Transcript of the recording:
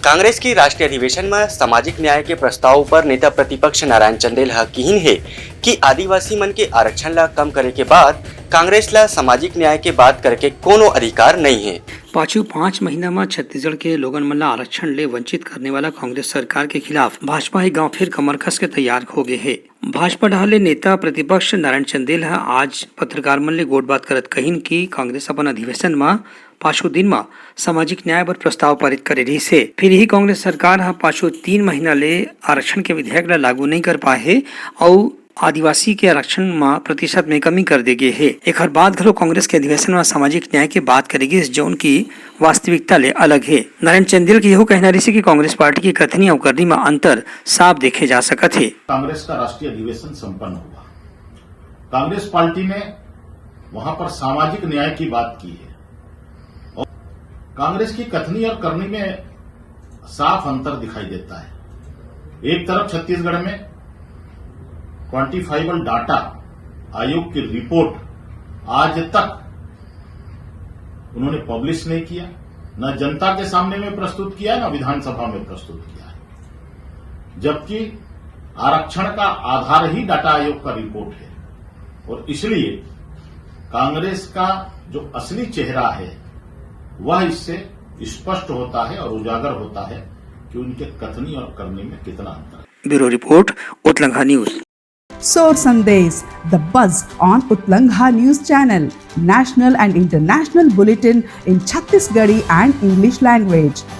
कांग्रेस की राष्ट्रीय अधिवेशन में सामाजिक न्याय के प्रस्ताव पर नेता प्रतिपक्ष नारायण चंदेल कीन है कि आदिवासी मन के आरक्षण ला कम करे के बाद कांग्रेस ला सामाजिक न्याय के बात करके कोनो अधिकार नहीं है। पाछू 5 महीना में छत्तीसगढ़ के लोगन मन ला आरक्षण ले वंचित करने वाला कांग्रेस सरकार के खिलाफ भाजपा ही गांव फिर कमर कस के तैयार हो गए है। भाजपा ढाले नेता प्रतिपक्ष नारायण चंदेल आज पत्रकार मन ले गोट बात करत कहिन कि कांग्रेस अपन अधिवेशन में पाछू दिन में सामाजिक न्याय पर प्रस्ताव पारित करे रही से फिर ही कांग्रेस सरकार पाछू 3 महीना ले आरक्षण के विधेयक ला लागू नहीं कर पाए है और आदिवासी के आरक्षण में प्रतिशत में कमी कर दे गए है। एक बाद घलो कांग्रेस के अधिवेशन में सामाजिक न्याय की बात करेगी जो उनकी वास्तविकता ले अलग है। नारायण चंदेल की यह कहना रही कि कांग्रेस पार्टी की कथनी और करनी में अंतर साफ देखे जा सकते है। कांग्रेस का राष्ट्रीय अधिवेशन संपन्न हुआ, कांग्रेस पार्टी ने वहां पर सामाजिक न्याय की बात की है और कांग्रेस की कथनी और करनी में साफ अंतर दिखाई देता है। एक तरफ छत्तीसगढ़ में क्वांटिफाइबल डाटा आयोग की रिपोर्ट आज तक उन्होंने पब्लिश नहीं किया, न जनता के सामने में प्रस्तुत किया, न विधानसभा में प्रस्तुत किया है, जबकि आरक्षण का आधार ही डाटा आयोग का रिपोर्ट है। और इसलिए कांग्रेस का जो असली चेहरा है वह इससे स्पष्ट होता है और उजागर होता है कि उनके कथनी और करनी में कितना अंतर है। ब्यूरो रिपोर्ट उत्तलंघा news. Soar Sandesh, the buzz on Utlangha News Channel, national and international bulletin in Chhattisgarhi and English language.